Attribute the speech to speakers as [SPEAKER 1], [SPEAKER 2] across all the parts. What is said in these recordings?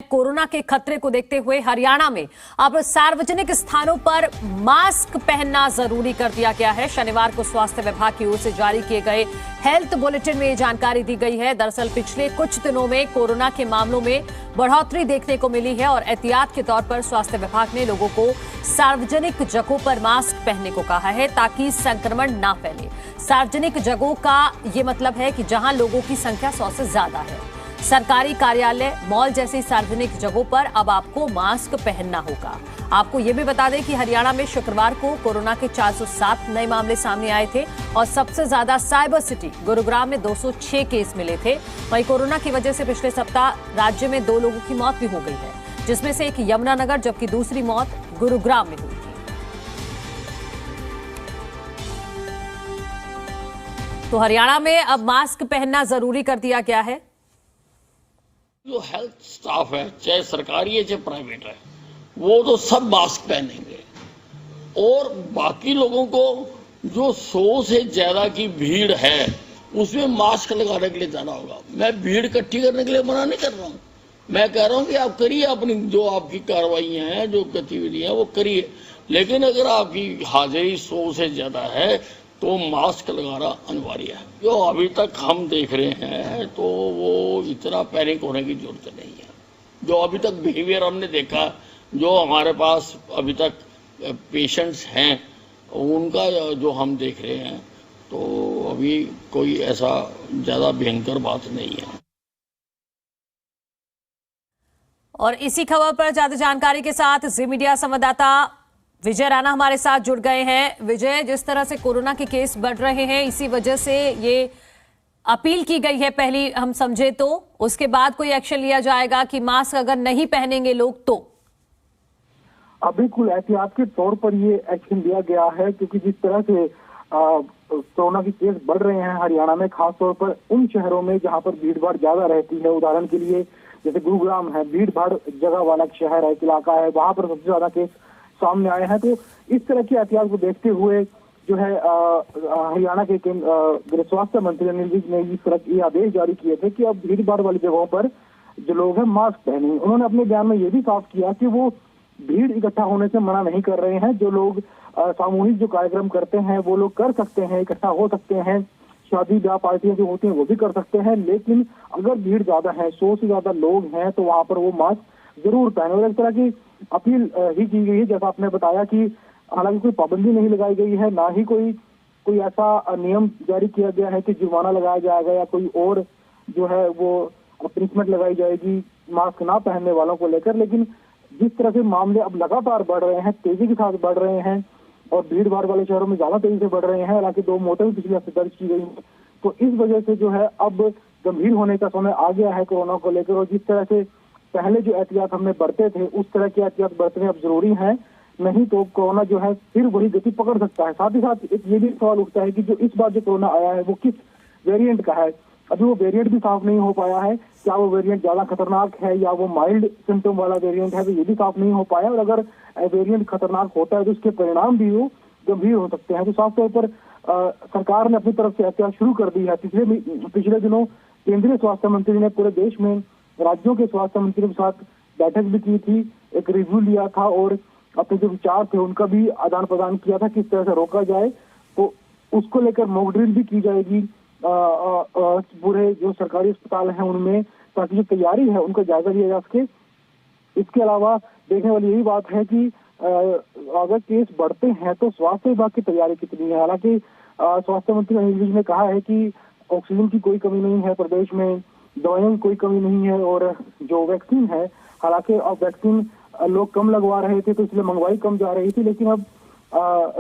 [SPEAKER 1] Corona के खतरे को देखते हुए हरियाणा में अब सार्वजनिक स्थानों पर मास्क पहनना जरूरी कर दिया गया है। शनिवार को स्वास्थ्य विभाग की ओर से जारी किए गए हेल्थ बुलेटिन में ये जानकारी दी गई है। दरअसल पिछले कुछ दिनों में कोरोना के मामलों में बढ़ोतरी देखने को मिली है और एहतियात के तौर पर स्वास्थ्य विभाग ने लोगों को सार्वजनिक जगहों पर मास्क पहनने को कहा है ताकि संक्रमण न फैले। सार्वजनिक जगहों का ये मतलब है कि जहां लोगों की संख्या 100 से ज्यादा है। सरकारी कार्यालय, मॉल जैसी सार्वजनिक जगहों पर अब आपको मास्क पहनना होगा। आपको ये भी बता दें कि हरियाणा में शुक्रवार को कोरोना के 407 नए मामले सामने आए थे और सबसे ज्यादा साइबर सिटी गुरुग्राम में 206 केस मिले थे। वहीं कोरोना की वजह से पिछले सप्ताह राज्य में 2 लोगों की मौत भी हो गई है, जिसमें से एक यमुनानगर जबकि दूसरी मौत गुरुग्राम में हुई थी। तो हरियाणा में अब मास्क पहनना जरूरी कर दिया गया है।
[SPEAKER 2] जो हेल्थ स्टाफ है, चाहे सरकारी है चाहे प्राइवेट है, वो तो सब मास्क पहनेंगे और बाकी लोगों को जो 100 से ज्यादा की भीड़ है उसमें मास्क लगाने के लिए जाना होगा। मैं भीड़ इकट्ठी करने के लिए मना नहीं कर रहा हूँ, मैं कह रहा हूँ कि आप करिए अपनी जो आपकी कार्रवाइयां हैं, जो गतिविधियां वो करिए, लेकिन अगर आपकी हाजिरी 100 से ज्यादा है तो मास्क लगाना अनिवार्य है। जो अभी तक हम देख रहे हैं तो वो इतना पैनिक होने की जरूरत नहीं है। जो अभी तक बिहेवियर हमने देखा, जो हमारे पास अभी तक पेशेंट्स हैं उनका जो हम देख रहे हैं, तो अभी कोई ऐसा ज्यादा भयंकर बात नहीं है।
[SPEAKER 1] और इसी खबर पर ज्यादा जानकारी के साथ जी मीडिया संवाददाता विजय राणा हमारे साथ जुड़ गए हैं। विजय, जिस तरह से कोरोना के केस बढ़ रहे हैं, इसी वजह से ये अपील की गई है, पहली हम समझे तो उसके बाद कोई एक्शन लिया जाएगा कि मास्क अगर नहीं पहनेंगे लोग तो?
[SPEAKER 3] बिल्कुल एहतियात के तौर पर ये एक्शन लिया गया है, क्योंकि जिस तरह से कोरोना के केस बढ़ रहे हैं हरियाणा में, खासतौर पर उन शहरों में जहां पर भीड़ भाड़ ज्यादा रहती है। उदाहरण के लिए जैसे गुरुग्राम है, भीड़ भाड़ जगह वाला शहर है, इलाका है, वहां पर सबसे ज्यादा केस सामने आए हैं। तो इस तरह की एहतियात को देखते हुए जो है हरियाणा के स्वास्थ्य मंत्री अनिल विज ने इस तरह के आदेश जारी किए थे कि अब भीड़ भाड़ वाली जगहों पर जो लोग हैं मास्क पहने। उन्होंने अपने बयान में ये भी साफ किया कि वो भीड़ इकट्ठा होने से मना नहीं कर रहे हैं। जो लोग सामूहिक जो कार्यक्रम करते हैं वो लोग कर सकते हैं, इकट्ठा हो सकते हैं, शादी ब्याह पार्टियां जो होती हैं वो भी कर सकते हैं, लेकिन अगर भीड़ ज्यादा है, 100 से ज्यादा लोग हैं, तो वहां पर वो मास्क जरूर पहने। और इस तरह की अपील ही की गई है। जैसा आपने बताया कि हालांकि कोई पाबंदी नहीं लगाई गई है, ना ही कोई ऐसा नियम जारी किया गया है कि जुर्माना लगाया जाएगा या कोई और जो है वो पनिशमेंट लगाई जाएगी मास्क ना पहनने वालों को लेकर। लेकिन जिस तरह से मामले अब लगातार बढ़ रहे हैं, तेजी के साथ बढ़ रहे हैं और भीड़ भाड़ वाले शहरों में ज्यादा तेजी से बढ़ रहे हैं, हालांकि 2 मौतें भी पिछले हफ्ते दर्ज की गई हैं, तो इस वजह से जो है अब गंभीर होने का समय आ गया है कोरोना को लेकर। और जिस तरह से पहले जो एहतियात हमने बरते थे उस तरह की एहतियात बरतने अब जरूरी है, नहीं तो कोरोना जो है फिर वही गति पकड़ सकता है। साथ ही साथ एक ये भी सवाल उठता है कि जो इस बार जो कोरोना आया है वो किस वेरिएंट का है। अभी वो वेरिएंट भी साफ नहीं हो पाया है, क्या वो वेरिएंट ज्यादा खतरनाक है या वो माइल्ड सिम्टम वाला वेरिएंट है, तो ये भी साफ नहीं हो पाया। और अगर वेरिएंट खतरनाक होता है तो उसके परिणाम भी वो गंभीर हो सकते हैं। तो साफ तौर पर सरकार ने अपनी तरफ से एहतियात शुरू कर दी है। पिछले दिनों केंद्रीय स्वास्थ्य मंत्री ने पूरे देश में राज्यों के स्वास्थ्य मंत्रियों के साथ बैठक भी की थी, एक रिव्यू लिया था और अपने जो विचार थे उनका भी आदान प्रदान किया था किस तरह से रोका जाए। तो उसको लेकर मॉक ड्रिल भी की जाएगी पूरे जो सरकारी अस्पताल हैं उनमें, ताकि जो तैयारी है उनका जायजा लिया जा सके। इसके अलावा देखने वाली यही बात है कि अगर केस बढ़ते हैं तो स्वास्थ्य विभाग की तैयारी कितनी है। हालांकि स्वास्थ्य मंत्री अनिल विज ने कहा है कि ऑक्सीजन की कोई कमी नहीं है प्रदेश में, दवाइयों की कोई कमी नहीं है, और जो वैक्सीन है, हालांकि अब वैक्सीन लोग कम लगवा रहे थे तो इसलिए मंगवाई कम जा रही थी, लेकिन अब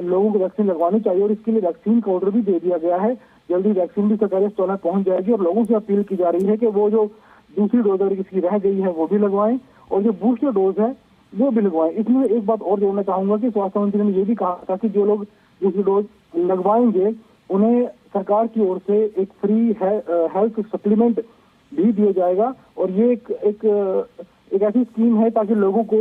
[SPEAKER 3] लोगों को वैक्सीन लगवानी चाहिए और इसके लिए वैक्सीन का ऑर्डर भी दे दिया गया है। जल्दी वैक्सीन भी सरकारी अस्पताल में पहुंच जाएगी और लोगों से अपील की जा रही है कि वो जो दूसरी डोज अगर किसी रह गई है वो भी लगवाएं और जो बूस्टर डोज है वो भी लगवाएं। इसमें एक बात और जोड़ना चाहूंगा कि स्वास्थ्य मंत्री ने ये भी कहा था कि जो लोग दूसरी डोज लगवाएंगे उन्हें सरकार की ओर से एक फ्री हेल्थ सप्लीमेंट भी दिया जाएगा। और ये एक ऐसी स्कीम है ताकि लोगों को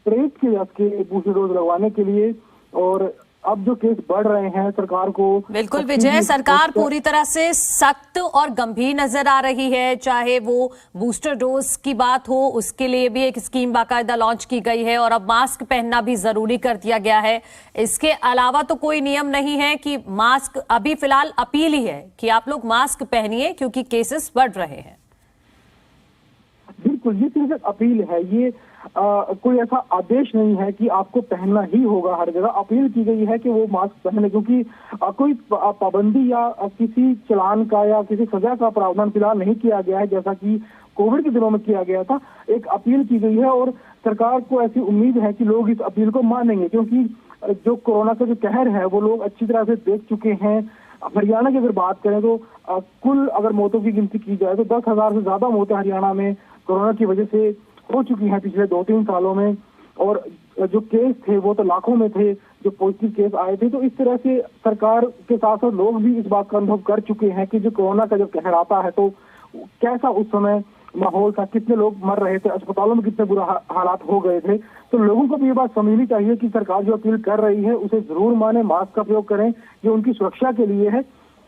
[SPEAKER 3] प्रेरित किया जा सके बूस्टर डोज लगवाने के लिए। और अब जो केस बढ़ रहे हैं सरकार को
[SPEAKER 1] बिल्कुल विजय, सरकार पूरी तरह से सख्त और गंभीर नजर आ रही है। चाहे वो बूस्टर डोज की बात हो, उसके लिए भी एक स्कीम बाकायदा लॉन्च की गई है और अब मास्क पहनना भी जरूरी कर दिया गया है। इसके अलावा तो कोई नियम नहीं है कि मास्क, अभी फिलहाल अपील ही है कि आप लोग मास्क पहनिए क्योंकि केसेस बढ़ रहे हैं।
[SPEAKER 3] बिल्कुल, ये सिर्फ अपील है, ये कोई ऐसा आदेश नहीं है कि आपको पहनना ही होगा हर जगह। अपील की गई है कि वो मास्क पहने, क्योंकि कोई पाबंदी या किसी चलान का या किसी सजा का प्रावधान फिलहाल नहीं किया गया है जैसा कि कोविड के दिनों में किया गया था। एक अपील की गई है और सरकार को ऐसी उम्मीद है कि लोग इस अपील को मानेंगे, क्योंकि जो कोरोना का जो कहर है वो लोग अच्छी तरह से देख चुके हैं। हरियाणा की अगर बात करें तो कुल अगर मौतों की गिनती की जाए तो 10,000 से ज्यादा मौतें हरियाणा में कोरोना की वजह से हो चुकी हैं पिछले 2-3 सालों में, और जो केस थे वो तो लाखों में थे जो पॉजिटिव केस आए थे। तो इस तरह से सरकार के साथ साथ लोग भी इस बात का अनुभव कर चुके हैं कि जो कोरोना का जब कहर आता है तो कैसा उस समय माहौल था, कितने लोग मर रहे थे, अस्पतालों में कितने बुरा हालात हो गए थे। तो लोगों को भी ये बात समझनी चाहिए कि सरकार जो अपील कर रही है उसे जरूर माने, मास्क का प्रयोग करें, ये उनकी सुरक्षा के लिए है।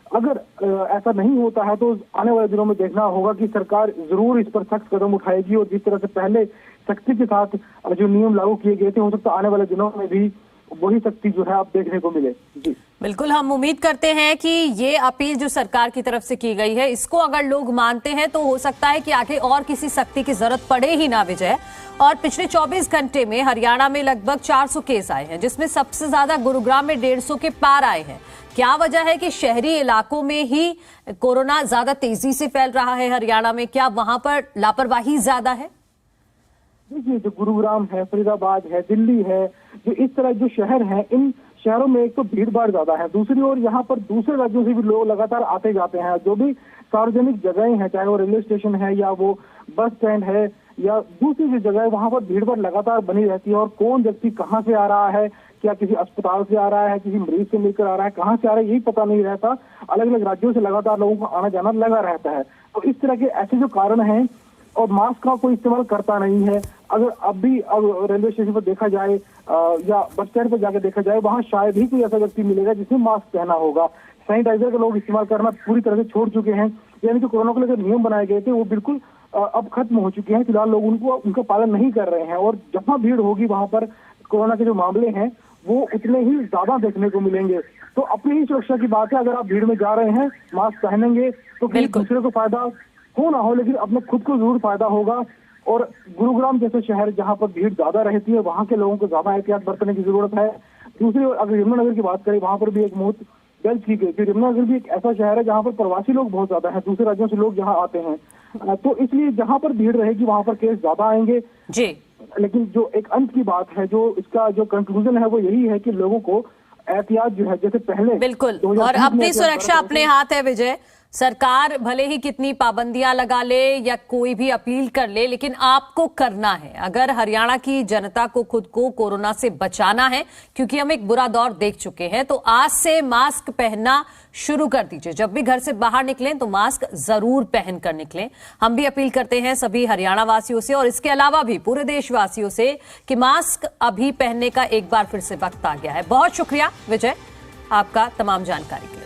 [SPEAKER 3] अगर ऐसा नहीं होता है तो आने वाले दिनों में देखना होगा कि सरकार जरूर इस पर सख्त कदम उठाएगी, और जिस तरह से पहले सख्ती के साथ जो नियम लागू किए गए थे हो सकता है आने वाले दिनों में भी वही सख्ती जो है आप देखने को मिले। जी
[SPEAKER 1] बिल्कुल, हम उम्मीद करते हैं कि ये अपील जो सरकार की तरफ से की गई है इसको अगर लोग मानते हैं तो हो सकता है कि आगे और किसी सख्ती की जरूरत पड़े ही ना विजय। और पिछले 24 घंटे में हरियाणा में लगभग 400 केस आए हैं, जिसमें सबसे ज्यादा गुरुग्राम में 150 के पार आए हैं। क्या वजह है कि शहरी इलाकों में ही कोरोना ज्यादा तेजी से फैल रहा है हरियाणा में? क्या वहां पर लापरवाही ज्यादा है?
[SPEAKER 3] देखिए, जो गुरुग्राम है, फरीदाबाद है, दिल्ली है, जो इस तरह जो शहर हैं, इन शहरों में एक तो भीड़ भाड़ ज्यादा है, दूसरी ओर यहाँ पर दूसरे राज्यों से भी लोग लगातार आते जाते हैं। जो भी सार्वजनिक जगहें हैं, चाहे वो रेलवे स्टेशन है या वो बस स्टैंड है या दूसरी जो जगह है, वहां पर भीड़ भाड़ लगातार बनी रहती है। और कौन व्यक्ति कहाँ से आ रहा है, क्या किसी अस्पताल से आ रहा है, किसी मरीज से मिलकर आ रहा है, कहाँ से आ रहा है, यही पता नहीं रहता। अलग अलग राज्यों से लगातार लोगों का आना जाना लगा रहता है। तो इस तरह के ऐसे जो कारण हैं, और मास्क का कोई इस्तेमाल करता नहीं है। अगर अब भी रेलवे स्टेशन पर देखा जाए या बस स्टैंड पर जाकर देखा जाए, वहां शायद ही कोई ऐसा व्यक्ति मिलेगा जिसने मास्क पहना होगा। सैनिटाइजर का लोग इस्तेमाल करना पूरी तरह से छोड़ चुके हैं, यानी जो कोरोना को लेकर नियम बनाए गए थे वो बिल्कुल अब खत्म हो चुके हैं। फिलहाल लोग उनका पालन नहीं कर रहे हैं, और जहां भीड़ होगी वहां पर कोरोना के जो मामले हैं वो उतने ही ज्यादा देखने को मिलेंगे। तो अपनी ही सुरक्षा की बात है, अगर आप भीड़ में जा रहे हैं मास्क पहनेंगे तो किसी दूसरे को फायदा हो ना हो, लेकिन अपने खुद को जरूर फायदा होगा। और गुरुग्राम जैसे शहर जहां पर भीड़ ज्यादा रहती है, वहां के लोगों को ज्यादा एहतियात बरतने की जरूरत है। दूसरी ओर अगर यमुनानगर की बात करें, वहां पर भी एक मौत दर्ज की गई। यमुनानगर भी एक ऐसा शहर है जहां पर प्रवासी लोग बहुत ज्यादा है, दूसरे राज्यों से लोग यहाँ आते हैं। तो इसलिए जहां पर भीड़ रहेगी वहां पर केस ज्यादा आएंगे
[SPEAKER 1] जी।
[SPEAKER 3] लेकिन जो एक अंत की बात है, जो इसका जो कंक्लूजन है वो यही है कि लोगों को एहतियात जो है जैसे पहले
[SPEAKER 1] बिल्कुल, और अपनी सुरक्षा अपने हाथ है विजय। सरकार भले ही कितनी पाबंदियां लगा ले या कोई भी अपील कर ले, लेकिन आपको करना है। अगर हरियाणा की जनता को खुद को कोरोना से बचाना है, क्योंकि हम एक बुरा दौर देख चुके हैं, तो आज से मास्क पहनना शुरू कर दीजिए। जब भी घर से बाहर निकलें तो मास्क जरूर पहन कर निकलें। हम भी अपील करते हैं सभी हरियाणा वासियों से और इसके अलावा भी पूरे देशवासियों से कि मास्क अभी पहनने का एक बार फिर से वक्त आ गया है। बहुत शुक्रिया विजय आपका तमाम जानकारी के लिए।